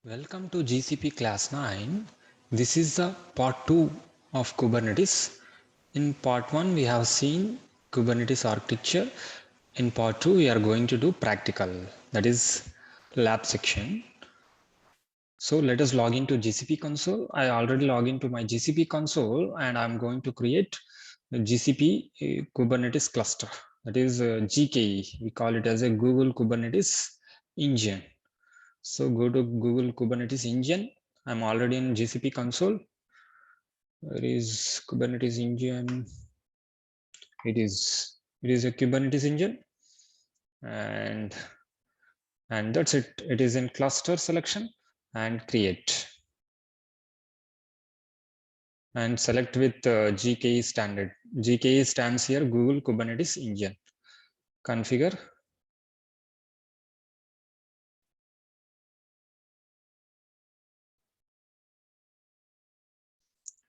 Welcome to GCP class 9. This is the part 2 of Kubernetes. In part 1 we have seen Kubernetes architecture. In part 2 we are going to do practical, that is lab section. So let us log into GCP console. I already log into my GCP console and I'm going to create a GCP Kubernetes cluster, that is GKE. We call it as a Google Kubernetes engine. So go to Google Kubernetes engine. I'm already in GCP console. Where is Kubernetes engine? It is a Kubernetes engine, and that's it. It is in cluster selection and create, and select with GKE standard. GKE stands here Google Kubernetes engine. Configure.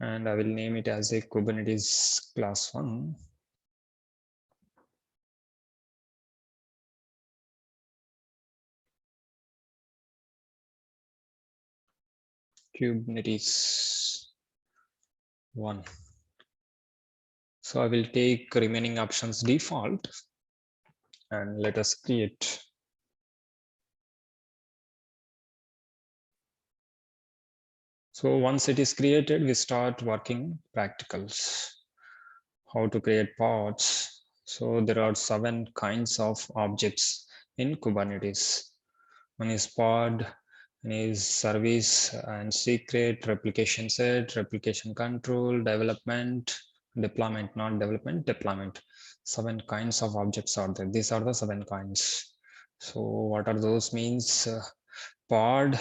And I will name it as a Kubernetes class 1. Kubernetes 1. So I will take remaining options default and let us create. So once it is created, we start working practicals. How to create pods. So there are 7 kinds of objects in Kubernetes. One is pod, one is service and secret, replication set, replication control, development, deployment, not development, deployment. 7 kinds of objects are there. These are the 7 kinds. So what are those means? Pod,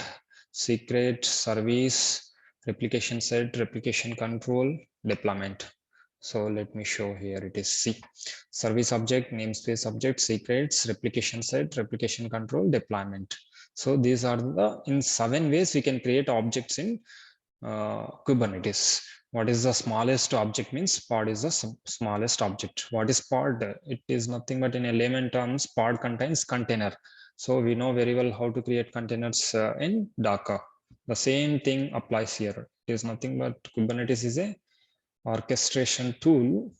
secret, service, replication set, replication control, deployment. So let me show here. It is C. Service object, namespace object, secrets, replication set, replication control, deployment. So these are the in 7 ways we can create objects in Kubernetes. What is the smallest object means? Pod is the smallest object. What is pod? It is nothing but in a layman terms, pod contains container. So we know very well how to create containers in Docker. The same thing applies here. It is nothing but Kubernetes is a orchestration tool,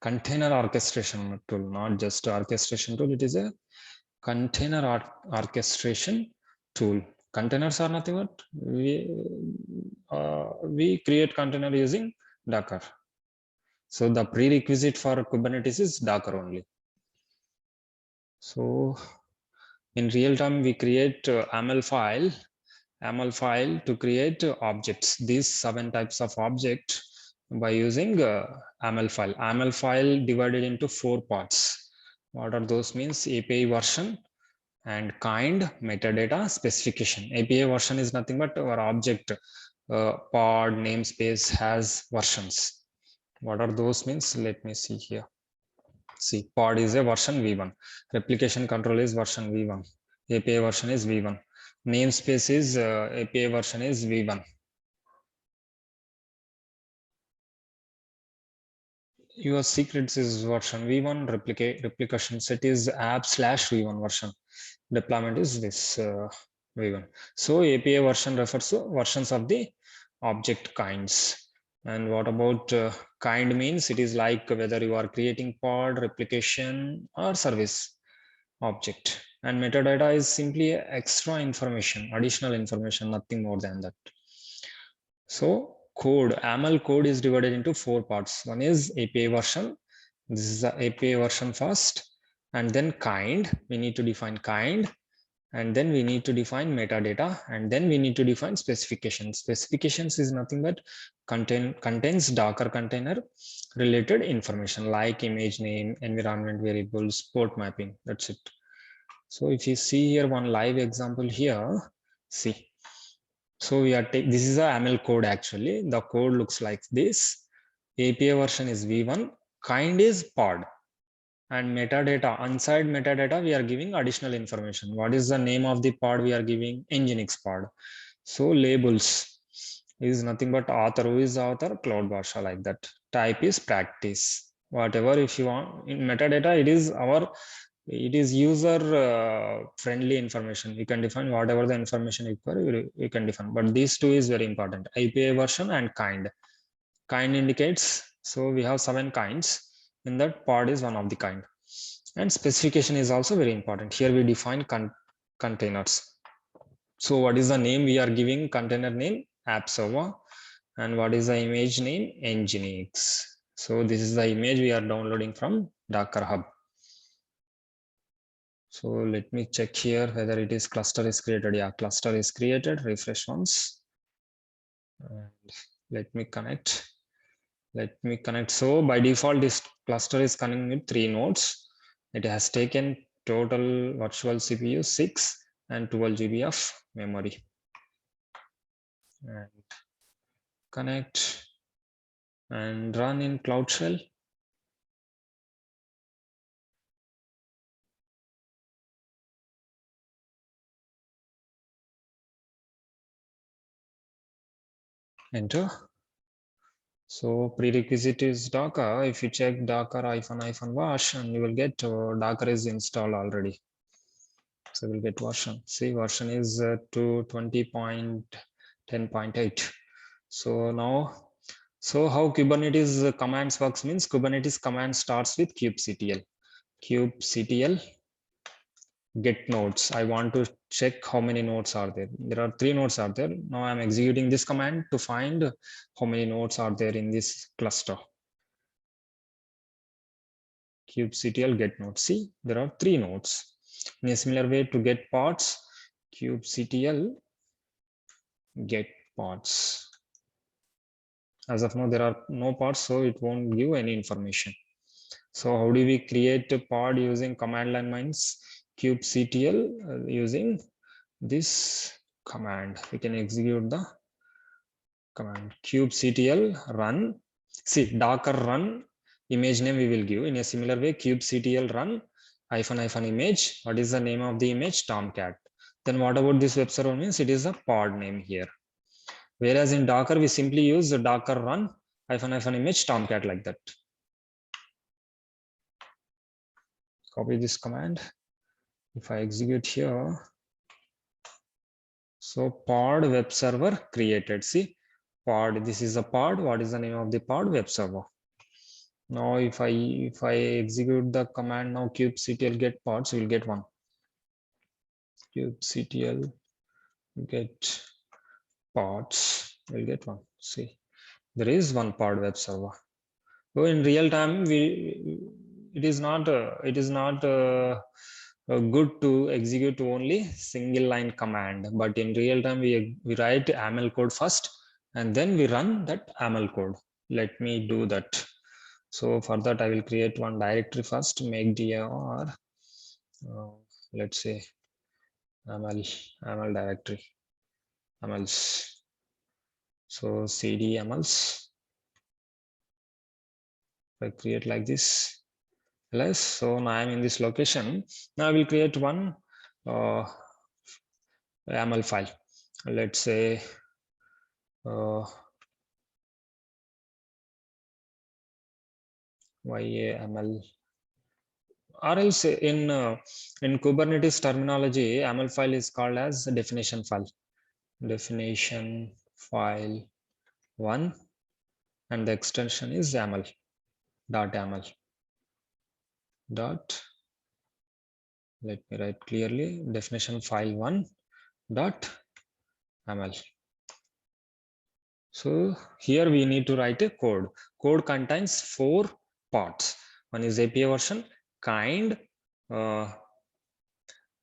container orchestration tool, not just orchestration tool. It is a container orchestration tool. Containers are nothing but we create container using Docker. So the prerequisite for Kubernetes is Docker only. So in real time, we create YAML file to create objects. These 7 types of object by using YAML file. YAML file divided into 4 parts. What are those means? API version and kind, metadata, specification. API version is nothing but our object pod namespace has versions. What are those means? Let me see here. See, pod is a version v1. Replication control is version v1. API version is v1. Namespace is API version is v1. Your secrets is version v1. Replication set is app/v1 version. Deployment is this v1. So API version refers to versions of the object kinds. And what about kind means? It is like whether you are creating pod, replication or service object. And metadata is simply extra information, additional information, nothing more than that. So code, YAML code is divided into 4 parts. One is API version. This is the API version first. And then kind, we need to define kind. And then we need to define metadata, and then we need to define specifications. Specifications is nothing but contains Docker container related information like image name, environment variables, port mapping. That's it. So if you see here one live example here, see. So we are this is a YAML code actually. The code looks like this. API version is v1, kind is pod. And metadata, inside metadata, we are giving additional information. What is the name of the pod we are giving? Nginx pod. So labels is nothing but author. Who is the author? Cloud Barsha, like that. Type is practice. Whatever if you want. In metadata, it is our it is user friendly information. You can define whatever the information you can define, but these two is very important: API version and kind. Kind indicates, so we have 7 kinds. In that, pod is one of the kind. And specification is also very important. Here we define containers. So what is the name we are giving? Container name app server. And what is the image name? Nginx. So this is the image we are downloading from Docker Hub. So let me check here whether it is cluster is created. Yeah, cluster is created. Refresh once. And let me connect. So by default, this cluster is connecting with 3 nodes. It has taken total virtual CPU 6 and 12 GB of memory. And connect and run in Cloud Shell. Enter. So prerequisite is Docker. If you check Docker -wash, and you will get Docker is installed already. So we'll get version. See, version is to 20.10.8. So now, so how Kubernetes commands works means Kubernetes command starts with kubectl. Kubectl get nodes. I want to check how many nodes are there. There are 3 nodes are there. Now I'm executing this command to find how many nodes are there in this cluster. Kubectl get nodes. See, there are 3 nodes. In a similar way, to get pods, kubectl get pods. As of now, there are no pods, so it won't give any information. So how do we create a pod using command line means kubectl using this command? We can execute the command kubectl run. See, Docker run image name we will give in a similar way. Kubectl run -- image. What is the name of the image? Tomcat. Then what about this web server means? It is a pod name here. Whereas in Docker, we simply use the Docker run -- image Tomcat like that. Copy this command. If I execute here, so pod web server created. See, pod, this is a pod. What is the name of the pod? Web server. Now if I execute the command now kubectl get pods, we'll get one. Kubectl get pods, we'll get one. See, there is one pod web server. So in real time, it is not good to execute only single line command, but in real time we write YAML code first and then we run that YAML code. Let me do that. So for that I will create one directory first, make dir let's say YAML directory YAMLs. So cd YAMLs. If I create like this. So now I'm in this location. Now I will create one YAML file. Let's say YAML, or else in Kubernetes terminology, YAML file is called as definition file. Definition file 1, and the extension is YAML. .yaml. Let me write clearly, definition file 1 .yaml. So here we need to write a code. Code contains 4 parts. One is API version, kind,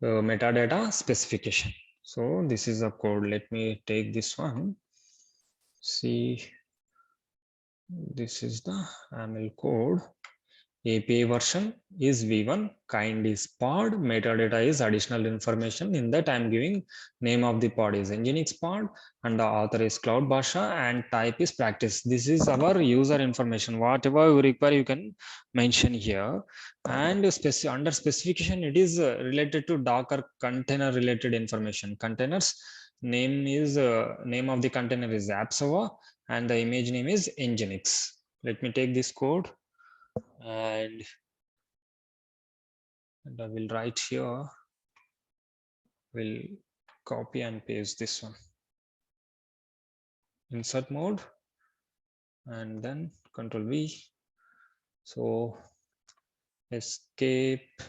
metadata, specification. So this is a code. Let me take this one. See, this is the YAML code. API version is v1, kind is pod, metadata is additional information. In that I'm giving name of the pod is Nginx pod, and the author is Cloud Basha, and type is practice. This is our user information. Whatever you require, you can mention here. And under specification, it is related to Docker container related information. Containers name is name of the container is app server, and the image name is Nginx. Let me take this code and I will write here, will copy and paste this one, insert mode, and then Control V. So escape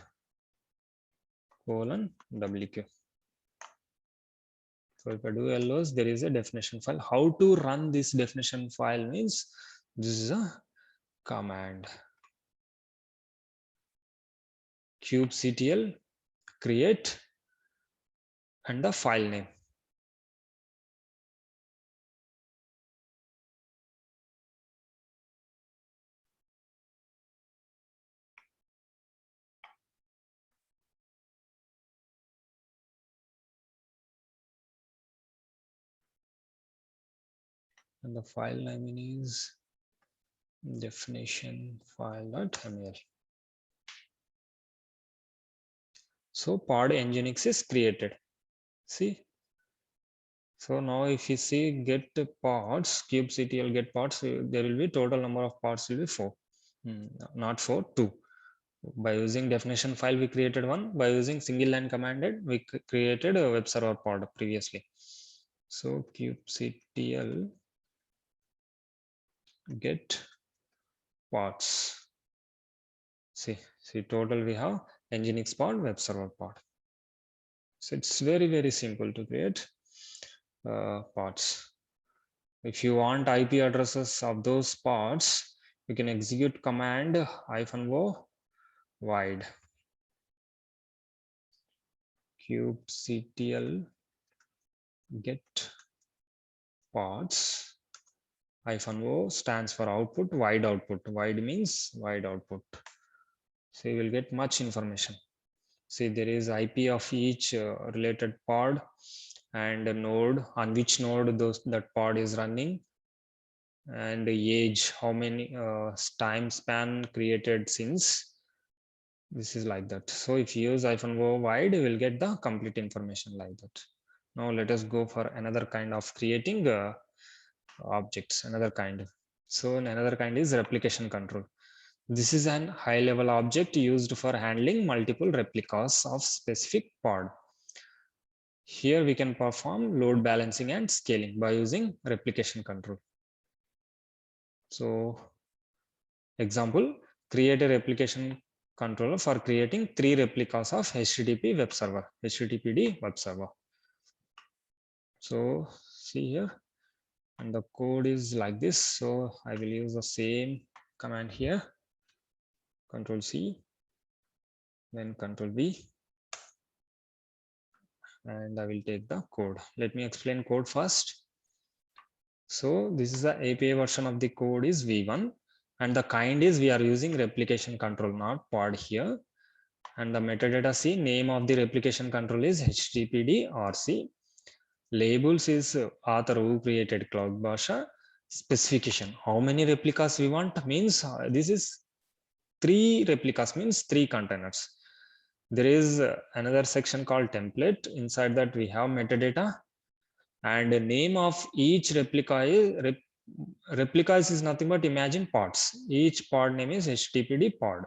:WQ. So if I do ls, there is a definition file. How to run this definition file means this is a command kubectl create and the file name. And the file name is definition file.ml. So pod nginx is created. See, so now if you see get pods, kubectl get pods, there will be total number of pods will be 4, not 4, 2. By using definition file, we created one. By using single line commanded, we created a web server pod previously. So kubectl get pods. See total we have nginx pod, web server pod. So it's very, very simple to create pods. If you want IP addresses of those pods, you can execute command -o void kubectl get pods -o stands for output, void output. Void means void output. So you will get much information. See, there is IP of each related pod and a node, on which node that pod is running, and the age, how many time span created since. This is like that. So if you use -o void, you will get the complete information like that. Now let us go for another kind of creating objects, another kind. So another kind is replication control. This is an high level object used for handling multiple replicas of specific pod. Here we can perform load balancing and scaling by using replication control. So example, create a replication controller for creating 3 replicas of HTTP web server, HTTPD web server. So see here, and the code is like this. So I will use the same command here, Control C, then Control V, and I will take the code. Let me explain code first. So this is the API version of the code is V1, and the kind is we are using replication control, not pod here. And the metadata C, name of the replication control is HTTPD RC. Labels is author who created Cloud Basha. Specification, how many replicas we want means this is 3 replicas means 3 containers. There is another section called template. Inside that we have metadata, and the name of each replica is replicas is nothing but imagine pods. Each pod name is HTTPD pod,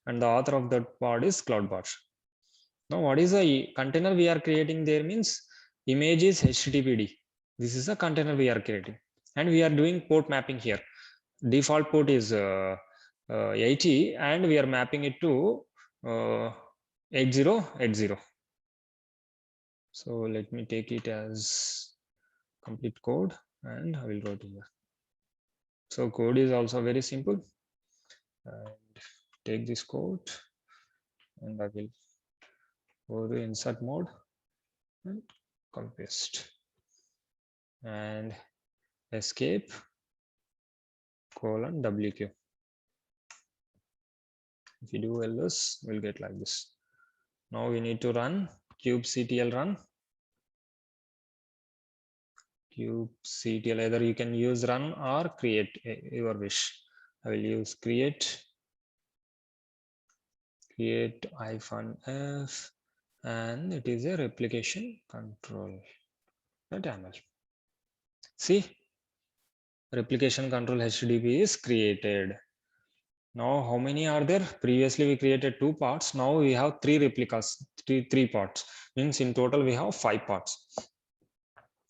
and the author of that pod is CloudBarsh. Now, what is a container we are creating there means image is HTTPD. This is a container we are creating, and we are doing port mapping here. Default port is 80, and we are mapping it to 8080. So let me take it as complete code, and I will write here. So code is also very simple. And take this code, and I will go to insert mode and copy paste and escape :WQ. If you do ls, we'll get like this. Now we need to run kubectl run. Kubectl, either you can use run or create, your wish. I will use create -f, and it is a replication control. See, replication control HTTP is created. Now, how many are there? Previously, we created 2 parts. Now we have 3 replicas, three parts. Means in total, we have 5 parts.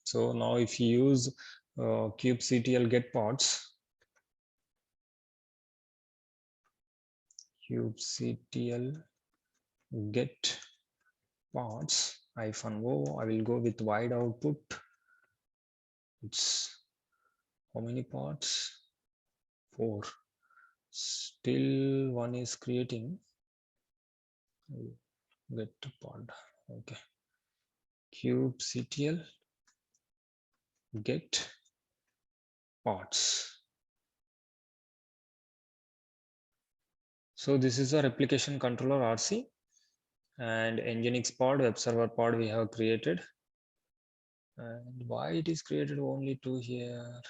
So now if you use kubectl get parts, kubectl get parts -o, I will go with wide output. It's how many parts? 4. Still one is creating. Get pod. Okay. Kubectl get parts. So this is a replication controller RC, and Nginx pod, web server pod we have created. And why it is created only 2 here?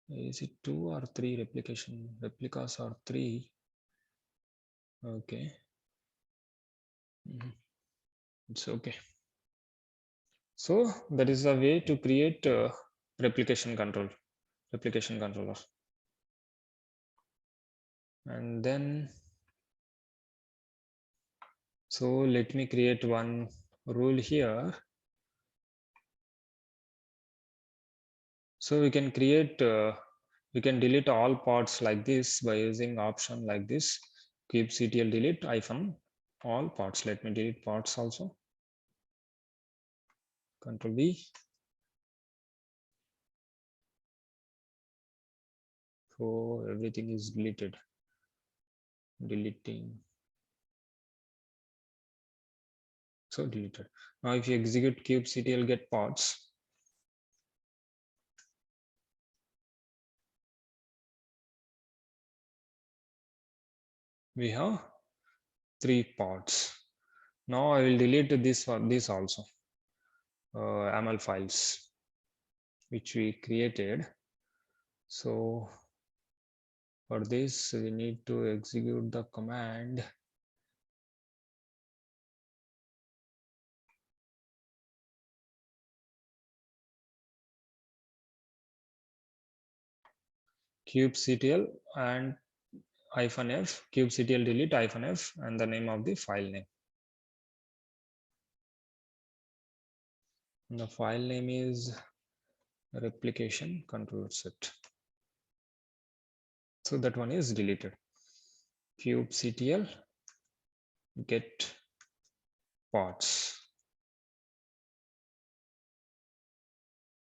Is it 2 or 3 replication? Replicas are 3. Okay. It's okay. So that is a way to create replication controller. And then, so let me create one rule here. So we can create, we can delete all parts like this by using option like this, kubectl delete -all parts. Let me delete parts also. Control V. So everything is deleted. Deleting. So deleted. Now if you execute kubectl get parts, we have 3 parts. Now I will delete this one, this also, YAML files which we created. So for this we need to execute the command kubectl and -f, kubectl delete -f, and the name of the file name. And the file name is replication controller set. So that one is deleted. Kubectl get parts.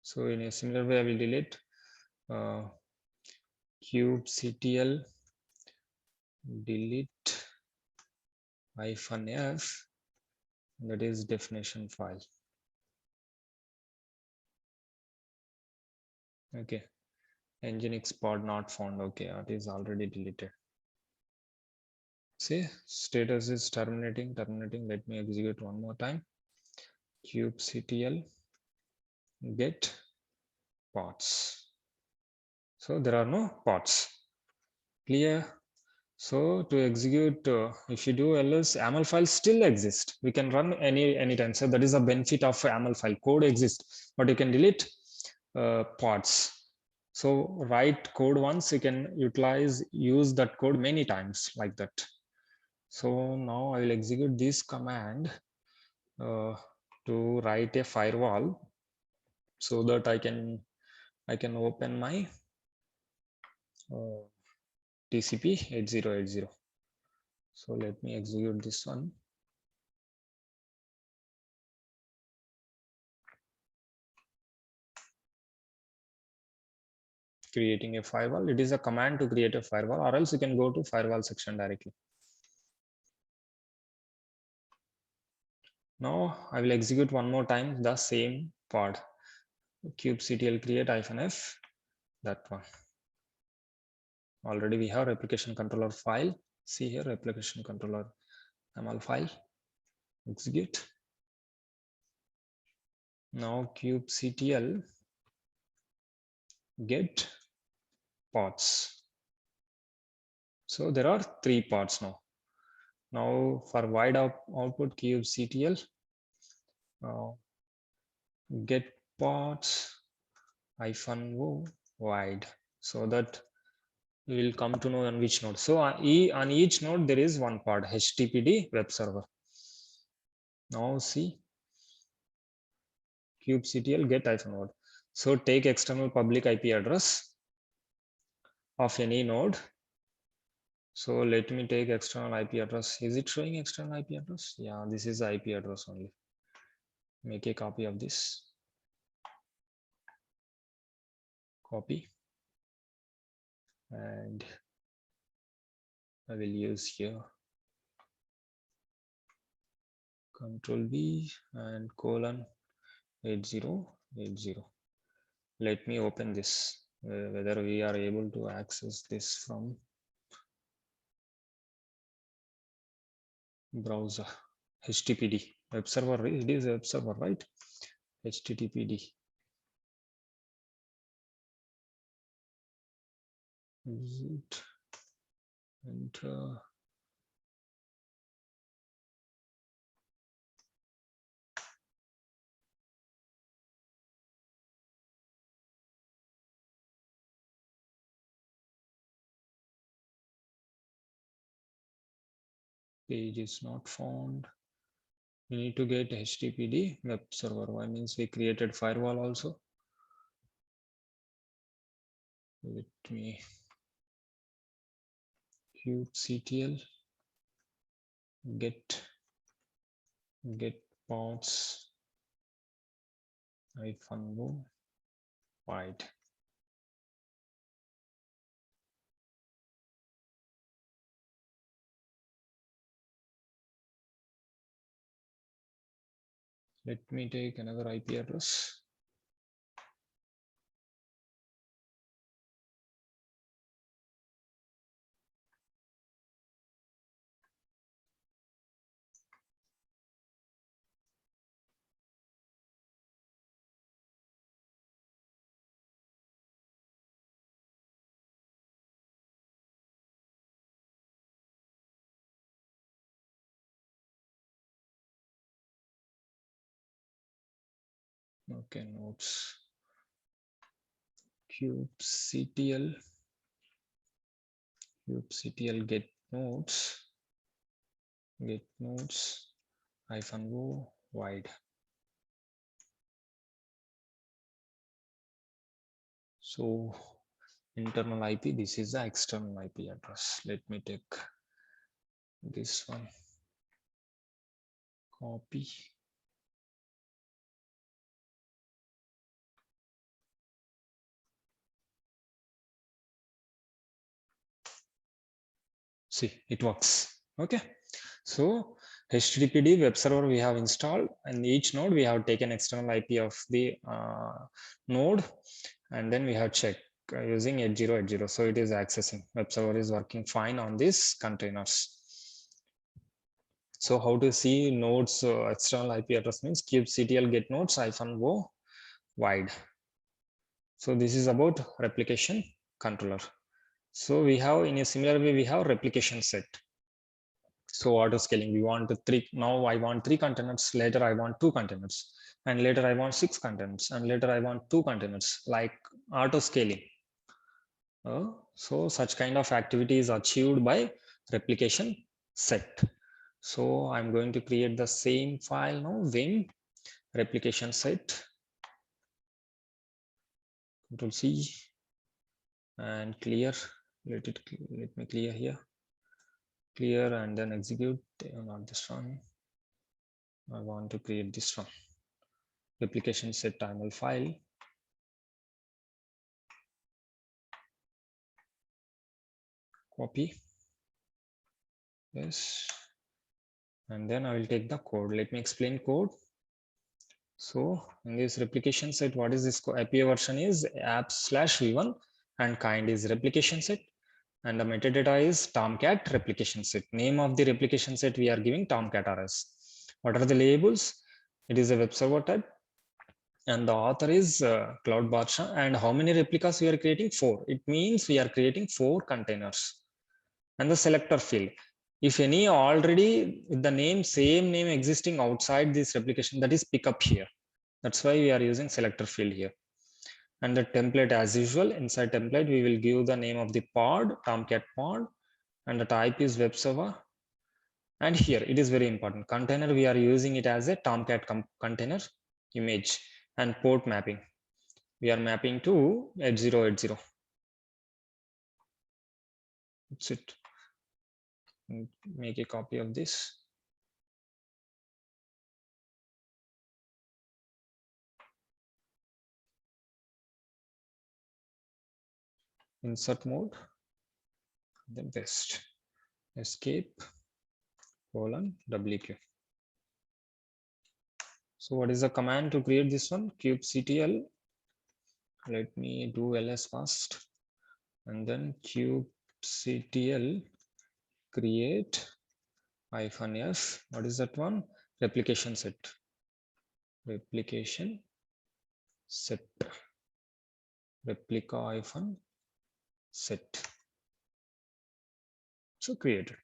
So in a similar way, I will delete kubectl delete -f, that is definition file. Okay, Nginx pod not found. Okay, it is already deleted. See, status is terminating. Let me execute one more time. Kubectl get parts. So there are no parts. Clear? So to execute, if you do ls, YAML file still exists. We can run anytime. So that is a benefit of YAML file. Code exists, but you can delete parts. So write code once, you can use that code many times like that. So now I will execute this command to write a firewall so that I can open my TCP 8080. So let me execute this one. Creating a firewall. It is a command to create a firewall, or else you can go to firewall section directly. Now I will execute one more time the same part. Kubectl create -f, that one. Already we have replication controller file. See here, replication controller YAML file. Execute. Now kubectl get parts. So there are 3 parts now. Now for wide output kubectl get parts -o wide, so that We will come to know on which node. So on each node there is one part, HTTPD web server. Now see, kubectl get -node. So take external public IP address of any node. So let me take external IP address. Is it showing external IP address? Yeah, this is the IP address only. Make a copy of this. Copy. And I will use here Control V and colon 8080. Let me open this, whether we are able to access this from browser. HTTPD web server, it is a web server, right? HTTPD. Is it? Enter. Page is not found. We need to get HTTPD web server. Why means we created firewall also. Let me kubectl get ports -o wide. Let me take another IP address. Okay, nodes. kubectl get nodes -o wide. So internal IP, this is the external IP address. Let me take this one, copy. See, it works. Okay. So HTTPD web server we have installed, and each node we have taken external IP of the node, and then we have checked using 8080. So it is accessing. Web server is working fine on these containers. So how to see nodes external IP address means kubectl get nodes -o wide. So this is about replication controller. So we have, in a similar way, we have replication set. So auto scaling, we want 3. Now I want 3 containers. Later I want 2 containers, and later I want 6 containers, and later I want 2 containers, like auto scaling. So such kind of activity is achieved by replication set. So I'm going to create the same file now, vim replication set, Control C and clear. Let me clear here, clear, and then execute. Not this one. I want to create this one, replication set YAML file. Copy. Yes. And then I will take the code. Let me explain code. So in this replication set, what is this API version is apps/v1, and kind is replication set, and the metadata is Tomcat replication set. Name of the replication set we are giving Tomcat RS. What are the labels? It is a web server type, and the author is Cloud Barsha. And how many replicas we are creating? 4. It means we are creating 4 containers. And the selector field, if any already with the name, same name existing outside this replication, that is pick up here. That's why we are using selector field here. And the template, as usual, inside template, we will give the name of the pod, Tomcat pod, and the type is web server. And here it is very important. Container, we are using it as a Tomcat container image, and port mapping. We are mapping to 8080. That's it. Make a copy of this. Insert mode, then paste. Escape, WQ. So what is the command to create this one? kubectl. Let me do ls first, and then kubectl create -f. What is that one? Replication set. Replication set. Replica -set. So created.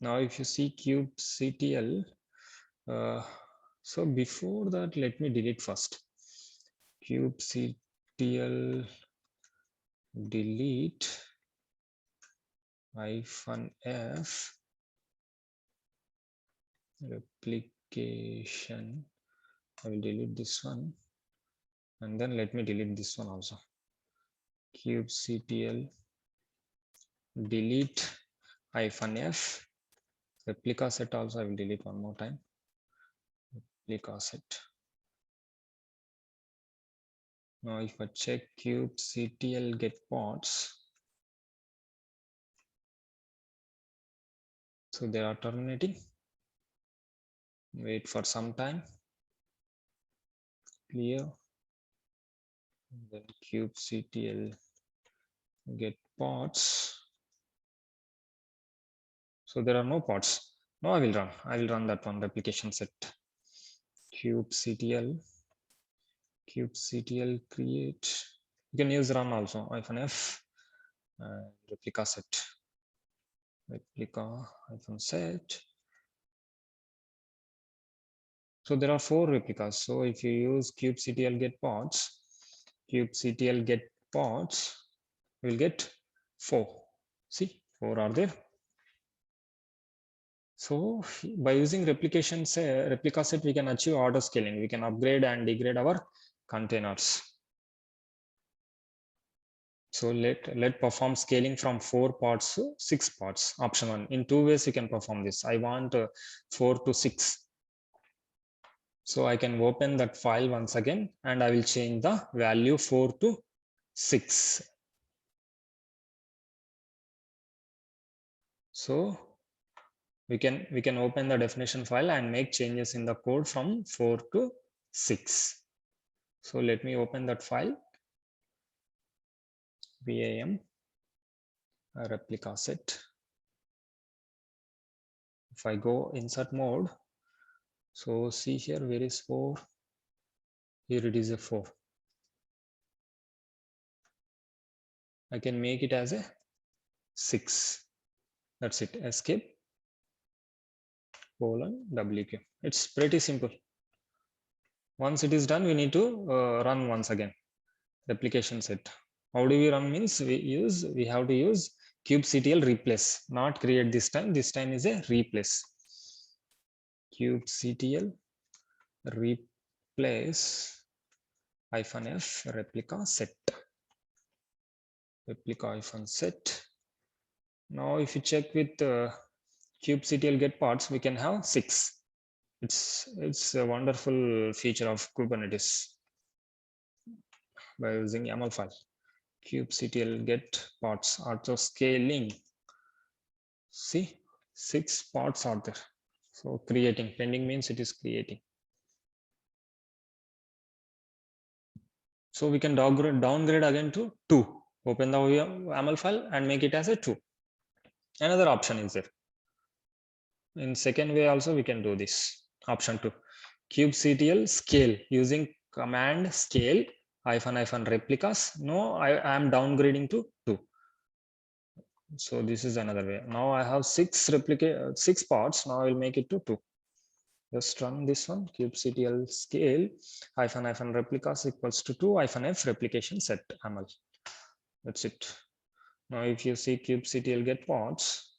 Now if you see kubectl, so before that, let me delete first. Kubectl delete -f replication. I will delete this one, and then let me delete this one also. Kubectl delete -f replica set also I will delete one more time. Replica set. Now if I check kubectl get pods, so they are terminating. Wait for some time. Clear. Then kubectl get pods. So there are no pods. Now I will run that one, replication set. kubectl create. You can use run also, -f replica set. Replica -set. So there are 4 replicas. So if you use kubectl get pods, kubectl get pods, we'll get 4. See, 4 are there. So by using replica set, we can achieve auto scaling. We can upgrade and degrade our containers. So let perform scaling from 4 pods to 6 pods. Option 1. In 2 ways you can perform this. I want 4 to 6. So I can open that file once again, and I will change the value 4 to 6. So we can open the definition file and make changes in the code from 4 to 6. So let me open that file. VAM replica set. If I go insert mode, so see here, where is 4? Here it is a 4. I can make it as a 6. That's it. Escape :WQ. It's pretty simple. Once it is done, we need to run once again. Replication set. How do we run? Means we have to use kubectl replace, not create this time. This time is a replace. Kubectl replace -f replica set. Replica -set. Now if you check with kubectl get pods, we can have 6. It's a wonderful feature of Kubernetes by using YAML file. Kubectl get pods auto scaling. See, 6 pods are there. So creating, pending means it is creating. So we can downgrade again to 2. Open the YAML file and make it as a 2. Another option is there. In second way also we can do this. Option 2. Kubectl scale using command scale -replicas. No, I am downgrading to 2. So this is another way. Now I have 6 pods. Now I will make it to 2. Just run this one, kubectl scale --- replicas equals to 2 -f replication set ml. That's it. Now if you see kubectl get pods,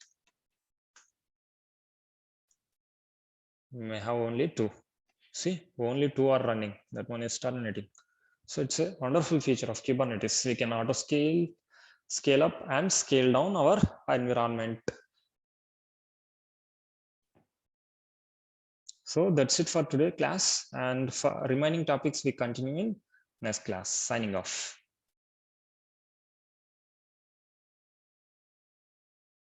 we may have only 2. See, only 2 are running. That one is terminating. So it's a wonderful feature of Kubernetes. We can auto scale up and scale down our environment. So that's it for today class, and for remaining topics we continue in next class. Signing off.